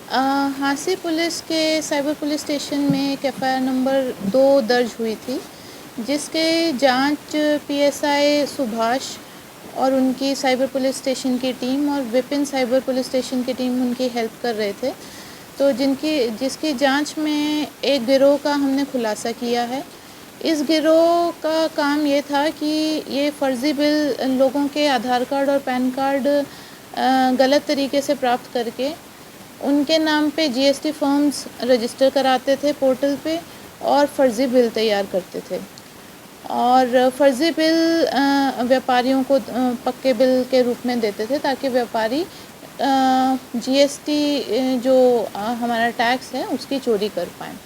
Hansi police के cyber police station में एक एफआईआर नंबर 2 दर्ज हुई थी, जिसके जांच पीएसआई सुभाष और उनकी साइबर पुलिस स्टेशन की टीम और विपिन साइबर पुलिस स्टेशन की टीम उनकी हेल्प कर रहे थे। तो जिसकी जांच में एक गिरोह का हमने खुलासा किया है। इस गिरोह का काम ये था कि ये फ़र्ज़ी बिल लोगों के आधार कार्ड और पैन कार्ड गलत तरीके से प्राप्त करके उनके नाम पे जीएसटी फॉर्म्स रजिस्टर कराते थे पोर्टल पे और फ़र्ज़ी बिल तैयार करते थे और फ़र्ज़ी बिल व्यापारियों को पक्के बिल के रूप में देते थे ताकि व्यापारी जीएसटी जो हमारा टैक्स है उसकी चोरी कर पाएँ।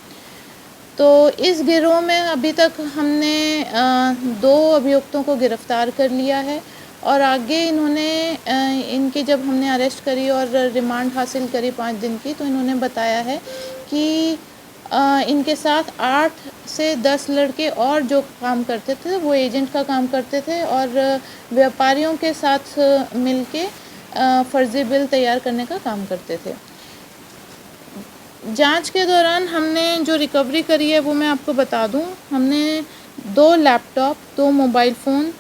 तो इस गिरोह में अभी तक हमने 2 अभियुक्तों को गिरफ़्तार कर लिया है और आगे इनकी जब हमने अरेस्ट करी और रिमांड हासिल करी 5 दिन की, तो इन्होंने बताया है कि इनके साथ 8 से 10 लड़के और जो काम करते थे वो एजेंट का काम करते थे और व्यापारियों के साथ मिलके फ़र्ज़ी बिल तैयार करने का काम करते थे। जांच के दौरान हमने जो रिकवरी करी है वो मैं आपको बता दूं। हमने 2 laptop, 2 mobile phone,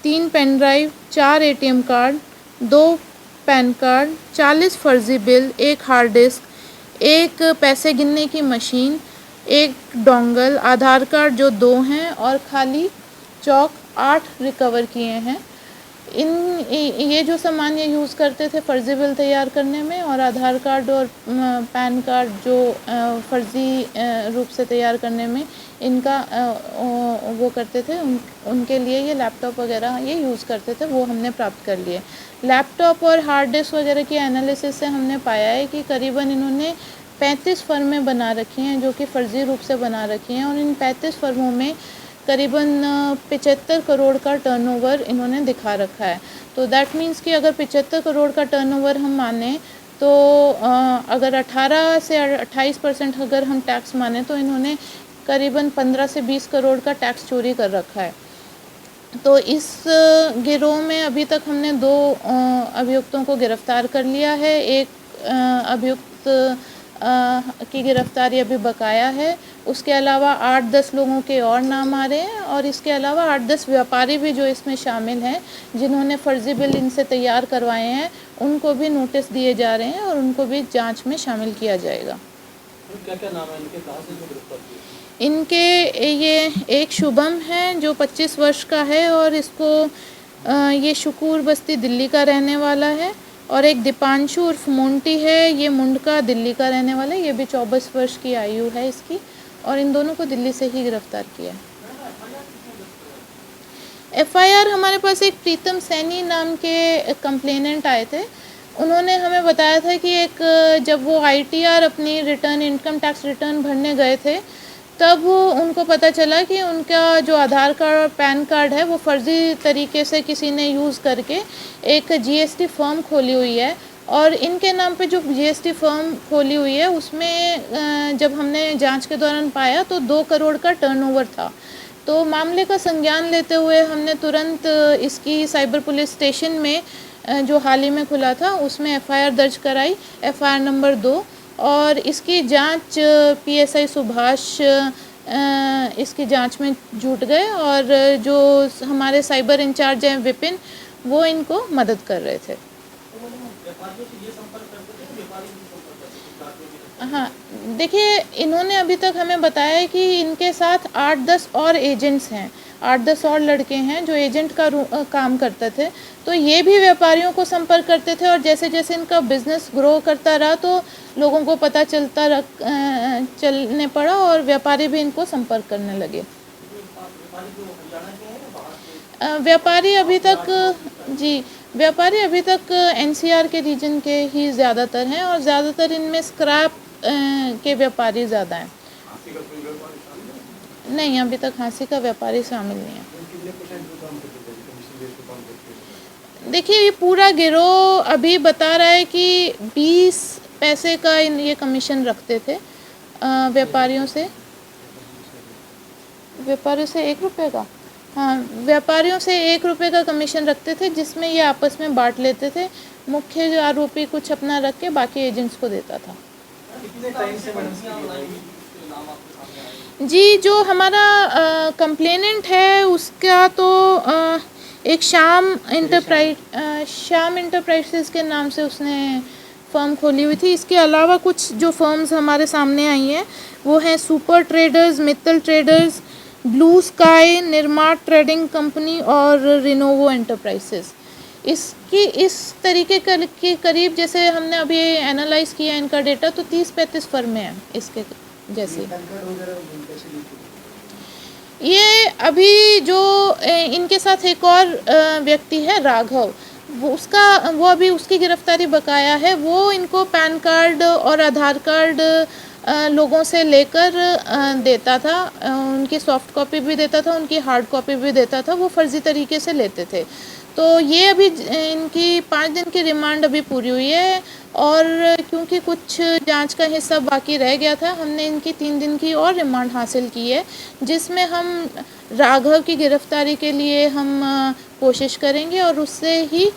3 pen drive, 4 ATM card, 2 PAN card, 40 फ़र्ज़ी बिल, 1 हार्ड डिस्क, 1 पैसे गिनने की मशीन, 1 डोंगल, आधार कार्ड जो 2 हैं और खाली चौक 8 रिकवर किए हैं। ये जो सामान ये यूज़ करते थे फ़र्ज़ी बिल तैयार करने में और आधार कार्ड और पैन कार्ड जो फ़र्ज़ी रूप से तैयार करने में इनका वो करते थे, उनके लिए ये लैपटॉप वगैरह ये यूज़ करते थे, वो हमने प्राप्त कर लिए। लैपटॉप और हार्ड डिस्क वगैरह की एनालिसिस से हमने पाया है कि करीबन इन्होंने 35 फ़र्में बना रखी हैं जो कि फ़र्ज़ी रूप से बना रखी हैं और इन 35 फ़र्मों में करीबन 75 करोड़ का टर्नओवर इन्होंने दिखा रखा है। तो दैट मीन्स कि अगर 75 करोड़ का टर्नओवर हम माने तो अगर 18 से 28% अगर हम टैक्स माने तो इन्होंने करीबन 15 से 20 करोड़ का टैक्स चोरी कर रखा है। तो इस गिरोह में अभी तक हमने 2 अभियुक्तों को गिरफ़्तार कर लिया है। एक अभियुक्त की गिरफ़्तारी अभी बकाया है। उसके अलावा 8-10 लोगों के और नाम आ रहे हैं और इसके अलावा 8-10 व्यापारी भी जो इसमें शामिल हैं, जिन्होंने फ़र्ज़ी बिल इनसे तैयार करवाए हैं, उनको भी नोटिस दिए जा रहे हैं और उनको भी जांच में शामिल किया जाएगा। क्या-क्या नाम है इनके, कहाँ से गिरफ्तार किए? इनके ये एक शुभम है जो 25 वर्ष का है और इसको ये शुकूर बस्ती दिल्ली का रहने वाला है और एक दीपांशु उर्फ मोंटी है, ये मुंडका दिल्ली का रहने वाला है, ये भी 24 वर्ष की आयु है इसकी और इन दोनों को दिल्ली से ही गिरफ्तार किया है। एफआईआर हमारे पास एक प्रीतम सैनी नाम के कंप्लेनेंट आए थे। उन्होंने हमें बताया था कि जब वो आईटीआर अपनी रिटर्न इनकम टैक्स रिटर्न भरने गए थे तब उनको पता चला कि उनका जो आधार कार्ड और पैन कार्ड है वो फ़र्ज़ी तरीके से किसी ने यूज़ करके एक जीएसटी फर्म खोली हुई है और इनके नाम पे जो जीएसटी फर्म खोली हुई है उसमें जब हमने जांच के दौरान पाया तो 2 करोड़ का टर्नओवर था। तो मामले का संज्ञान लेते हुए हमने तुरंत इसकी साइबर पुलिस स्टेशन में जो हाल ही में खुला था उसमें एफआईआर दर्ज कराई, एफआईआर नंबर 2 और इसकी जांच पीएसआई सुभाष इसकी जांच में जुट गए और जो हमारे साइबर इंचार्ज हैं विपिन, वो इनको मदद कर रहे थे। हाँ, देखिए इन्होंने अभी तक हमें बताया है कि इनके साथ 8-10 और एजेंट्स हैं, 8-10 और लड़के हैं जो एजेंट का काम करते थे। तो ये भी व्यापारियों को संपर्क करते थे और जैसे जैसे इनका बिजनेस ग्रो करता रहा तो लोगों को पता चलने पड़ा और व्यापारी भी इनको संपर्क करने लगे। व्यापारी अभी तक एनसीआर के रीजन के ही ज़्यादातर हैं और ज़्यादातर इनमें स्क्रैप के व्यापारी ज़्यादा हैं। नहीं, अभी तक हांसी का व्यापारी शामिल नहीं है। देखिए ये पूरा गिरोह अभी बता रहा है कि 20 पैसे का ये कमीशन रखते थे व्यापारियों से 1 रुपये का। हाँ, व्यापारियों से 1 रुपये का कमीशन रखते थे जिसमें ये आपस में बांट लेते थे। मुख्य जो आरोपी कुछ अपना रख के बाकी एजेंट्स को देता था। कितने टाइम से मैडम इसके नाम आपके सामने आए? जी, जो हमारा कंप्लेनेंट है उसका तो एक श्याम इंटरप्राइजेस के नाम से उसने फर्म खोली हुई थी। इसके अलावा कुछ जो फर्म्स हमारे सामने आई हैं वो हैं super traders, Mittal traders, blue sky, निर्माण ट्रेडिंग कंपनी और रिनोवो एंटरप्राइजेस। इसकी इस तरीके के करीब, जैसे हमने अभी एनालाइज किया इनका डेटा, तो 30-35 फर्में हैं इसके जैसे। ये अभी जो इनके साथ एक और व्यक्ति है राघव, वो अभी उसकी गिरफ्तारी बकाया है। वो इनको पैन कार्ड और आधार कार्ड लोगों से लेकर देता था, उनकी सॉफ्ट कॉपी भी देता था, उनकी हार्ड कॉपी भी देता था, वो फर्जी तरीके से लेते थे। तो ये अभी इनकी 5 दिन की रिमांड अभी पूरी हुई है, और क्योंकि कुछ जांच का हिस्सा बाकी रह गया था, हमने इनकी 3 दिन की और रिमांड हासिल की है, जिसमें हम राघव की गिरफ्तारी के लिए हम कोशिश करेंगे और उससे ही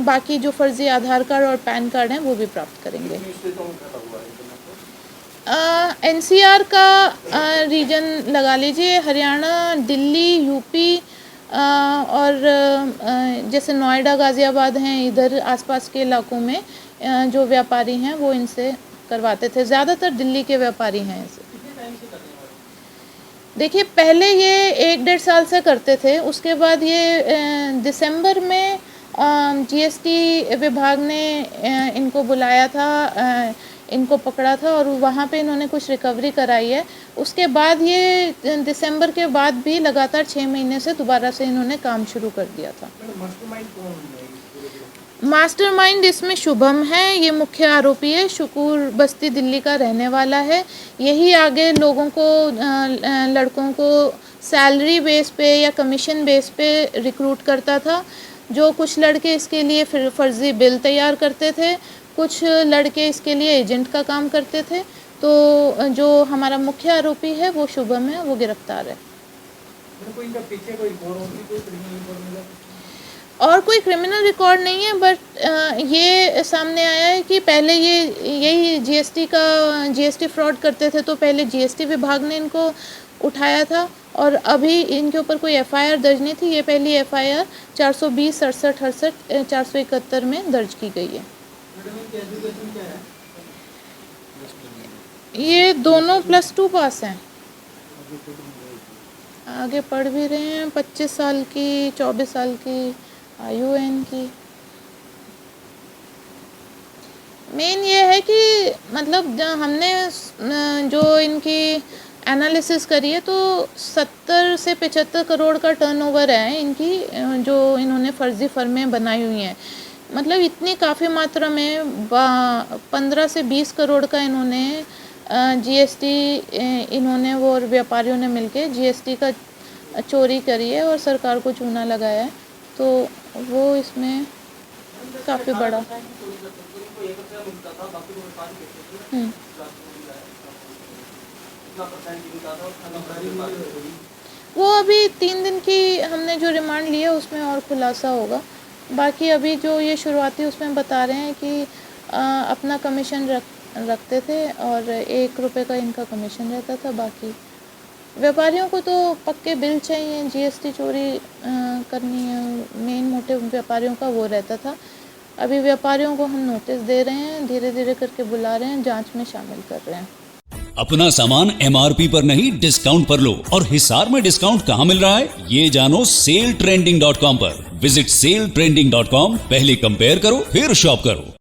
बाकी जो फर्जी आधार कार्ड और पैन कार्ड हैं वो भी प्राप्त करेंगे। NCR का रीजन लगा लीजिए, हरियाणा, दिल्ली, यूपी और जैसे नोएडा, गाज़ियाबाद हैं, इधर आसपास के इलाकों में जो व्यापारी हैं वो इनसे करवाते थे। ज़्यादातर दिल्ली के व्यापारी हैं इसे। देखिए, पहले ये 1-1.5 साल से करते थे, उसके बाद ये दिसंबर में GST विभाग ने इनको बुलाया था, इनको पकड़ा था और वहाँ पे इन्होंने कुछ रिकवरी कराई है। उसके बाद ये दिसंबर के बाद भी लगातार 6 महीने से दोबारा से इन्होंने काम शुरू कर दिया था। मास्टरमाइंड इसमें शुभम है, ये मुख्य आरोपी है, शुक्र बस्ती दिल्ली का रहने वाला है। यही आगे लोगों को, लड़कों को सैलरी बेस पे या कमीशन बेस पे रिक्रूट करता था। जो कुछ लड़के इसके लिए फिर फर्जी बिल तैयार करते थे, कुछ लड़के इसके लिए एजेंट का काम करते थे। तो जो हमारा मुख्य आरोपी है वो शुभम है, वो गिरफ्तार है। और कोई क्रिमिनल रिकॉर्ड नहीं है, बट ये सामने आया है कि पहले यही GST फ्रॉड करते थे, तो पहले GST विभाग ने इनको उठाया था और अभी इनके ऊपर कोई FIR दर्ज नहीं थी। ये पहली FIR 420, 67, 68, 471 में दर्ज की गई है। ये दोनों +2 पास हैं, आगे पढ़ भी रहे हैं। 25 साल की, 24 साल की आयु है इनकी। मेन ये है कि मतलब हमने जो इनकी एनालिसिस करी है तो 70 से 75 करोड़ का टर्नओवर है इनकी, जो इन्होंने फर्जी फर्में बनाई हुई हैं। मतलब इतनी काफ़ी मात्रा में 15 से 20 करोड़ का इन्होंने GST इन्होंने वो और व्यापारियों ने मिलके GST का चोरी करी है और सरकार को चूना लगाया है। तो वो इसमें काफ़ी बड़ा। वो अभी 3 दिन की हमने जो रिमांड ली है उसमें और खुलासा होगा। बाकी अभी जो ये शुरुआती उसमें बता रहे हैं कि अपना कमीशन रखते थे और 1 रुपये का इनका कमीशन रहता था। बाकी व्यापारियों को तो पक्के बिल चाहिए, GST चोरी करनी है, मेन मोटिव व्यापारियों का वो रहता था। अभी व्यापारियों को हम नोटिस दे रहे हैं, धीरे धीरे करके बुला रहे हैं, जांच में शामिल कर रहे हैं। अपना सामान MRP पर नहीं डिस्काउंट पर लो। और हिसार में डिस्काउंट कहाँ मिल रहा है ये जानो SaleTrending.com पर। विजिट SaleTrending.com, पहले कंपेयर करो फिर शॉप करो।